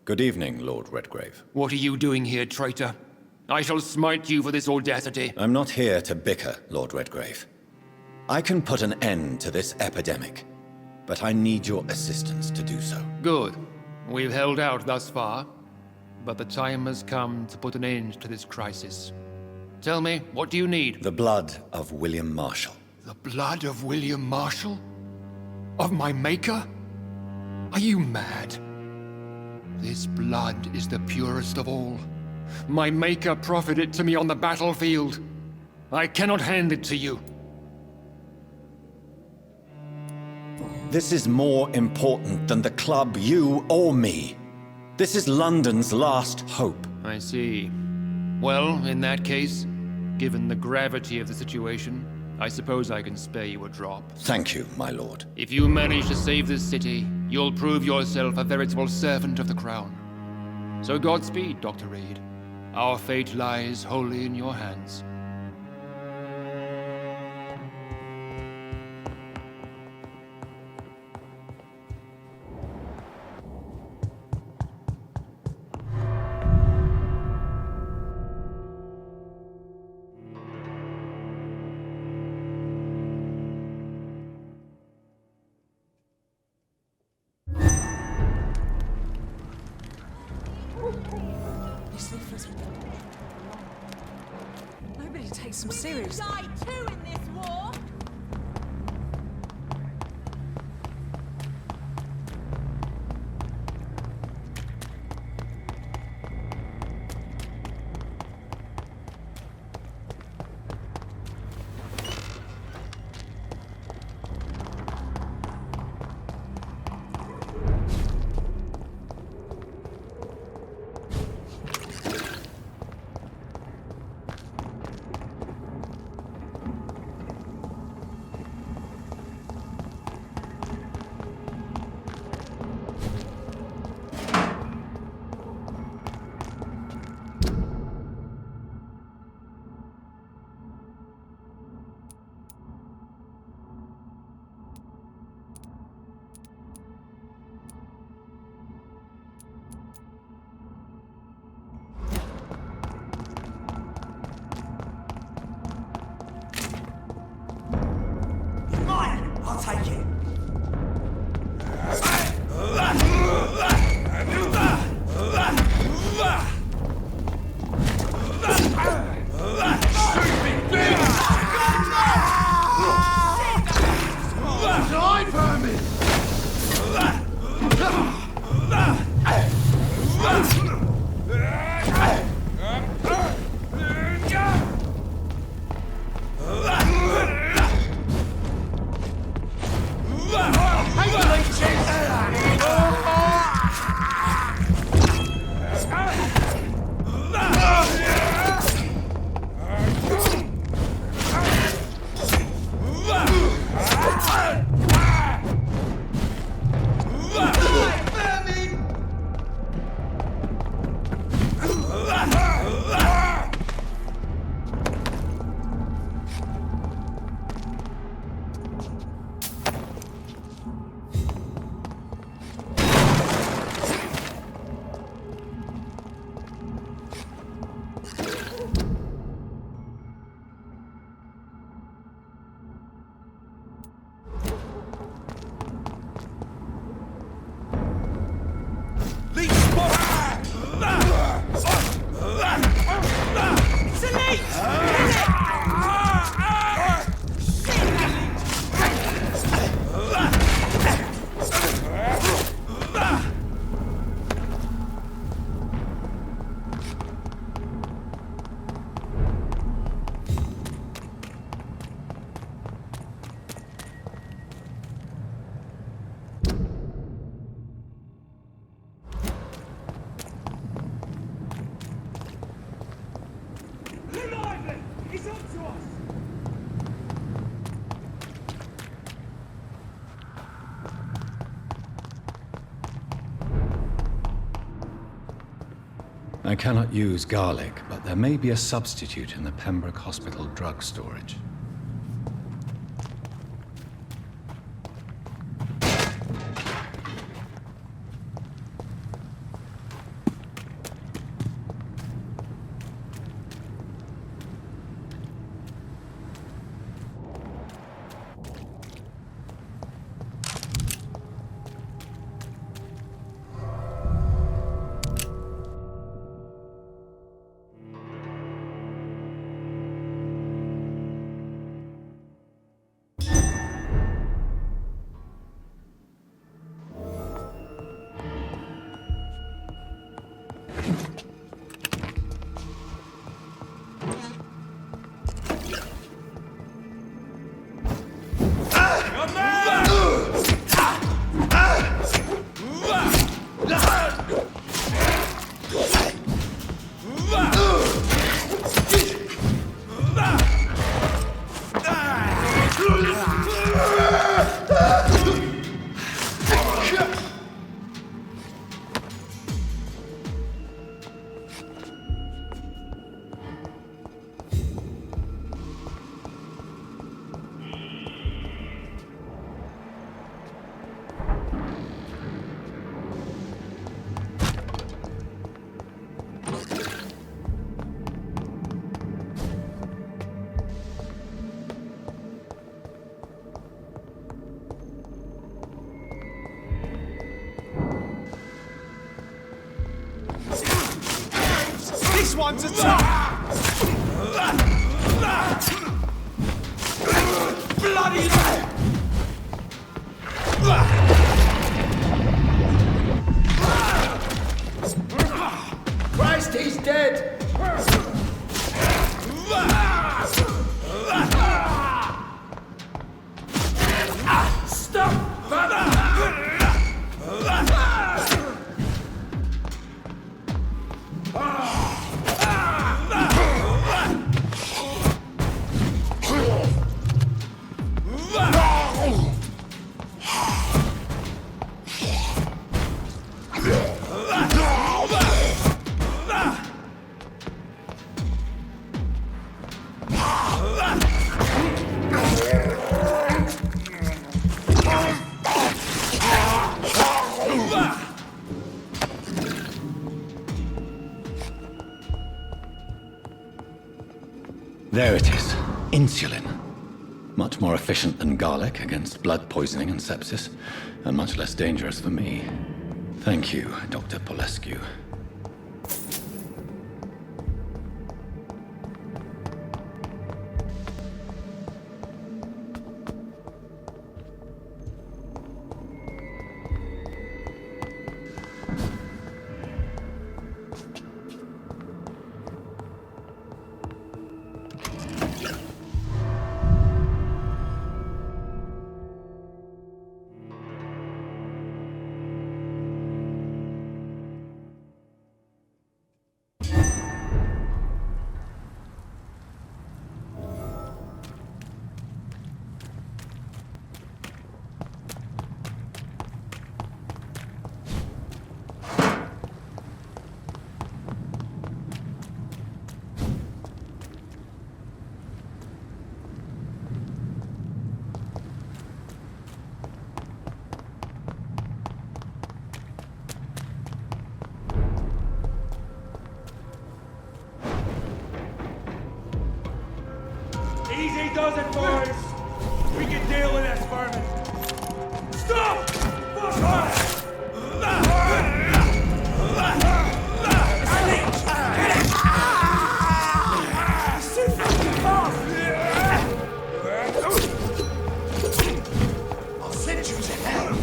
Good evening, Lord Redgrave. What are you doing here, traitor? I shall smite you for this audacity. I'm not here to bicker, Lord Redgrave. I can put an end to this epidemic, but I need your assistance to do so. Good. We've held out thus far, but the time has come to put an end to this crisis. Tell me, what do you need? The blood of William Marshall. The blood of William Marshall? Of my maker? Are you mad? This blood is the purest of all. My maker proffered it to me on the battlefield. I cannot hand it to you. This is more important than the club, you, or me. This is London's last hope. I see. Well, in that case, given the gravity of the situation, I suppose I can spare you a drop. Thank you, my lord. If you manage to save this city, you'll prove yourself a veritable servant of the crown. So Godspeed, Dr. Reed. Our fate lies wholly in your hands. Nobody takes them seriously. Die too in this war. I cannot use garlic, but there may be a substitute in the Pembroke Hospital drug storage. This one's a top! Bloody hell! Christ, he's dead! Stop! There it is. Insulin. Much more efficient than garlic against blood poisoning and sepsis, and much less dangerous for me. Thank you, Dr. Polescu. Easy does it, boys. We can deal with this vermin. Stop! Fuck off! I'll send you to hell.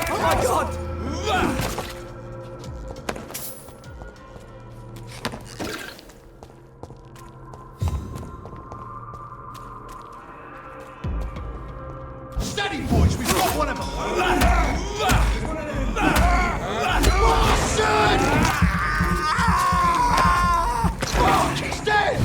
Oh my God! Steady, boys, we've got one of them! Oh, he's dead!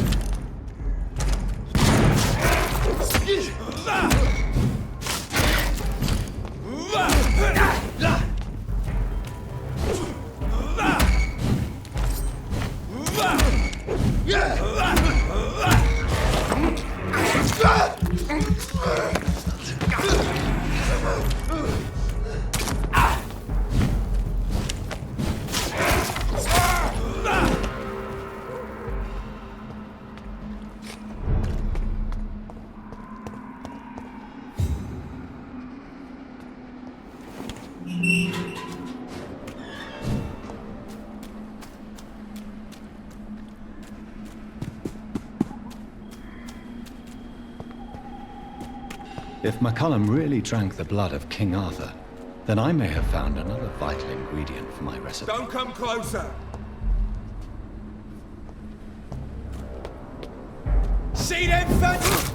If McCullum really drank the blood of King Arthur, then I may have found another vital ingredient for my recipe. Don't come closer! See them, fans?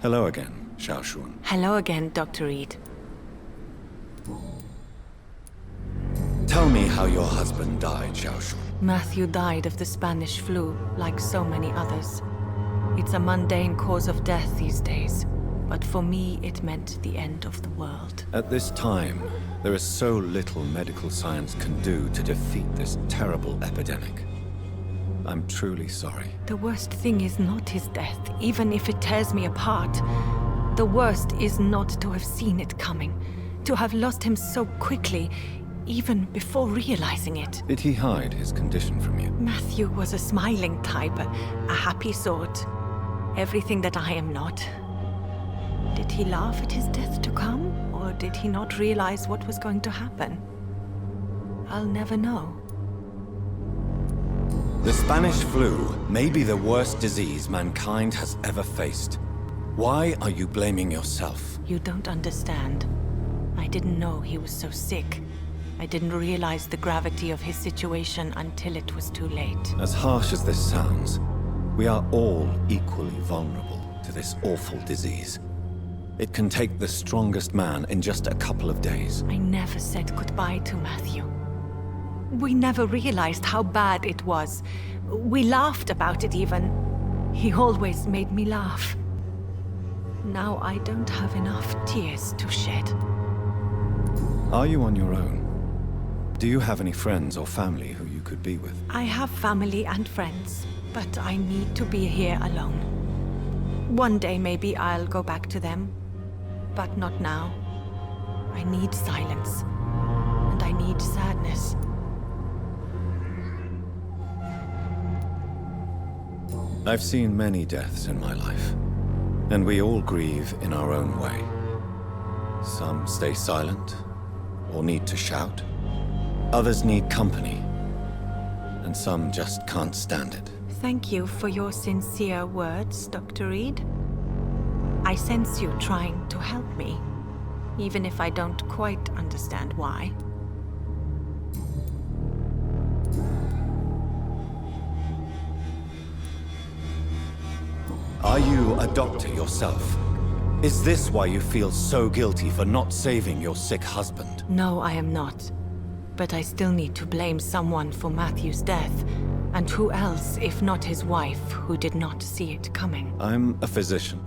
Hello again, Xiaoshun. Hello again, Dr. Reed. Tell me how your husband died, Xiaoshun. Matthew died of the Spanish flu, like so many others. It's a mundane cause of death these days, but for me it meant the end of the world. At this time, there is so little medical science can do to defeat this terrible epidemic. I'm truly sorry. The worst thing is not his death, even if it tears me apart. The worst is not to have seen it coming, to have lost him so quickly, even before realizing it. Did he hide his condition from you? Matthew was a smiling type, a happy sort. Everything that I am not. Did he laugh at his death to come, or did he not realize what was going to happen? I'll never know. The Spanish flu may be the worst disease mankind has ever faced. Why are you blaming yourself? You don't understand. I didn't know he was so sick. I didn't realize the gravity of his situation until it was too late. As harsh as this sounds, we are all equally vulnerable to this awful disease. It can take the strongest man in just a couple of days. I never said goodbye to Matthew. We never realized how bad it was. We laughed about it even. He always made me laugh. Now I don't have enough tears to shed. Are you on your own? Do you have any friends or family who you could be with? I have family and friends, but I need to be here alone. One day maybe I'll go back to them, but not now. I need silence, and I need sadness. I've seen many deaths in my life, and we all grieve in our own way. Some stay silent, or need to shout. Others need company, and some just can't stand it. Thank you for your sincere words, Dr. Reed. I sense you trying to help me, even if I don't quite understand why. Are you a doctor yourself? Is this why you feel so guilty for not saving your sick husband? No, I am not. But I still need to blame someone for Matthew's death. And who else, if not his wife, who did not see it coming? I'm a physician,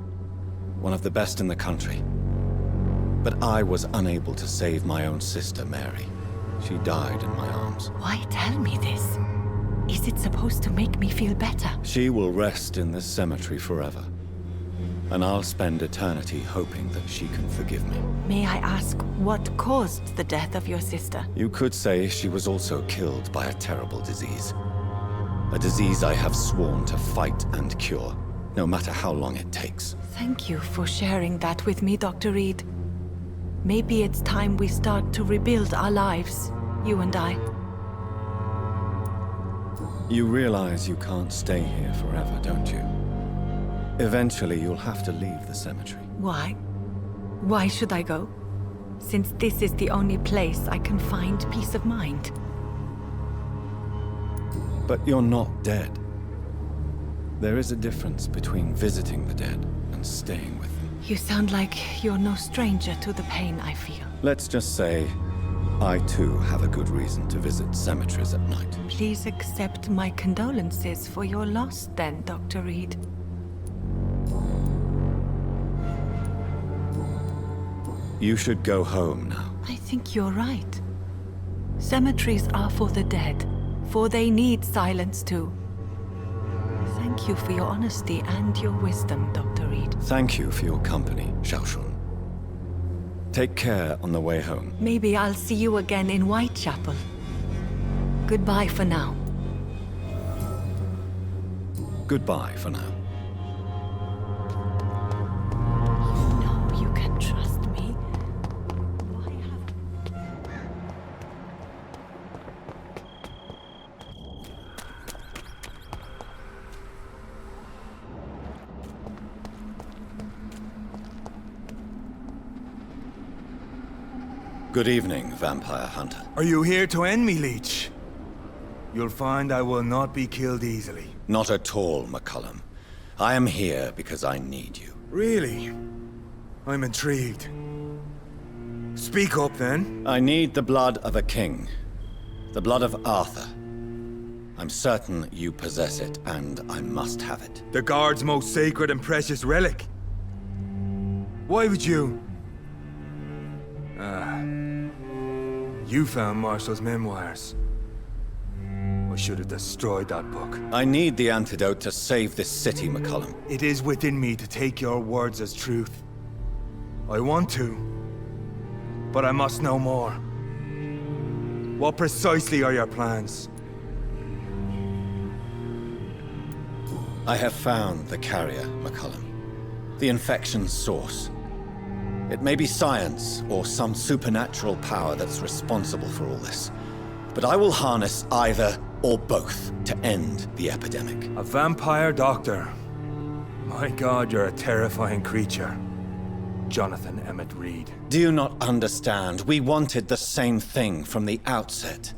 one of the best in the country. But I was unable to save my own sister, Mary. She died in my arms. Why tell me this? Is it supposed to make me feel better? She will rest in this cemetery forever. And I'll spend eternity hoping that she can forgive me. May I ask what caused the death of your sister? You could say she was also killed by a terrible disease. A disease I have sworn to fight and cure, no matter how long it takes. Thank you for sharing that with me, Dr. Reed. Maybe it's time we start to rebuild our lives, you and I. You realize you can't stay here forever, don't you? Eventually, you'll have to leave the cemetery. Why? Why should I go? Since this is the only place I can find peace of mind. But you're not dead. There is a difference between visiting the dead and staying with them. You sound like you're no stranger to the pain I feel. Let's just say, I too have a good reason to visit cemeteries at night. Please accept my condolences for your loss then, Dr. Reed. You should go home now. I think you're right. Cemeteries are for the dead, for they need silence too. Thank you for your honesty and your wisdom, Dr. Reed. Thank you for your company, Xiaoshun. Take care on the way home. Maybe I'll see you again in Whitechapel. Goodbye for now. Goodbye for now. You know you can trust me. Good evening, vampire hunter. Are you here to end me, Leech? You'll find I will not be killed easily. Not at all, McCullum. I am here because I need you. Really? I'm intrigued. Speak up, then. I need the blood of a king. The blood of Arthur. I'm certain you possess it, and I must have it. The Guard's most sacred and precious relic. Why would you? You found Marshall's memoirs. I should have destroyed that book. I need the antidote to save this city, McCullum. It is within me to take your words as truth. I want to, but I must know more. What precisely are your plans? I have found the carrier, McCullum. The infection's source. It may be science or some supernatural power that's responsible for all this. But I will harness either or both to end the epidemic. A vampire doctor. My God, you're a terrifying creature. Jonathan Emmett Reed. Do you not understand? We wanted the same thing from the outset.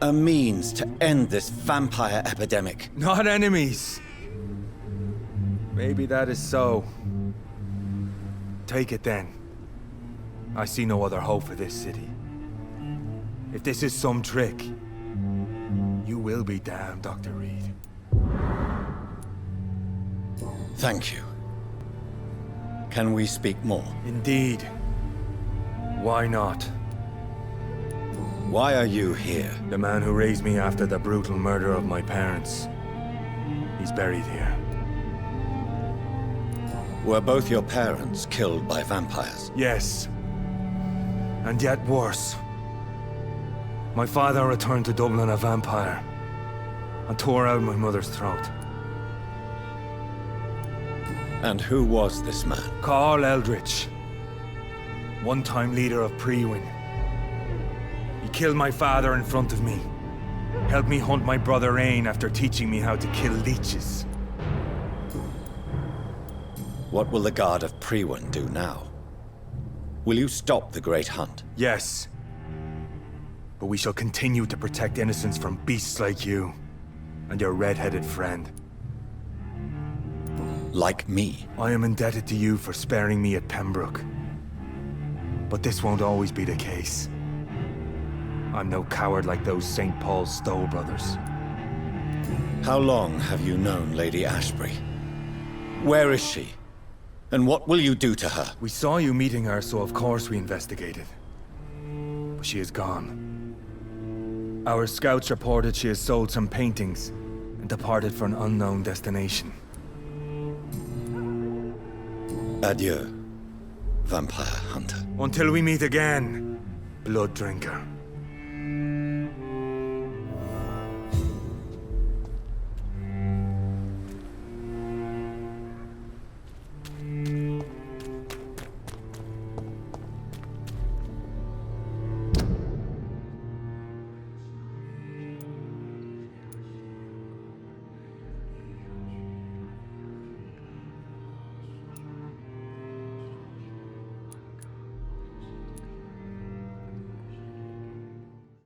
A means to end this vampire epidemic. Not enemies. Maybe that is so. Take it then. I see no other hope for this city. If this is some trick, you will be damned, Dr. Reed. Thank you. Can we speak more? Indeed. Why not? Why are you here? The man who raised me after the brutal murder of my parents. He's buried here. Were both your parents killed by vampires? Yes. And yet worse. My father returned to Dublin a vampire and tore out my mother's throat. And who was this man? Carl Eldritch. One-time leader of Priwen. He killed my father in front of me. Helped me hunt my brother Ain after teaching me how to kill leeches. What will the Guard of Priwen do now? Will you stop the Great Hunt? Yes. But we shall continue to protect innocents from beasts like you and your red-headed friend. Like me? I am indebted to you for sparing me at Pembroke. But this won't always be the case. I'm no coward like those St. Paul Stowe brothers. How long have you known Lady Ashbury? Where is she? And what will you do to her? We saw you meeting her, so of course we investigated. But she is gone. Our scouts reported she has sold some paintings and departed for an unknown destination. Adieu, vampire hunter. Until we meet again, blood drinker.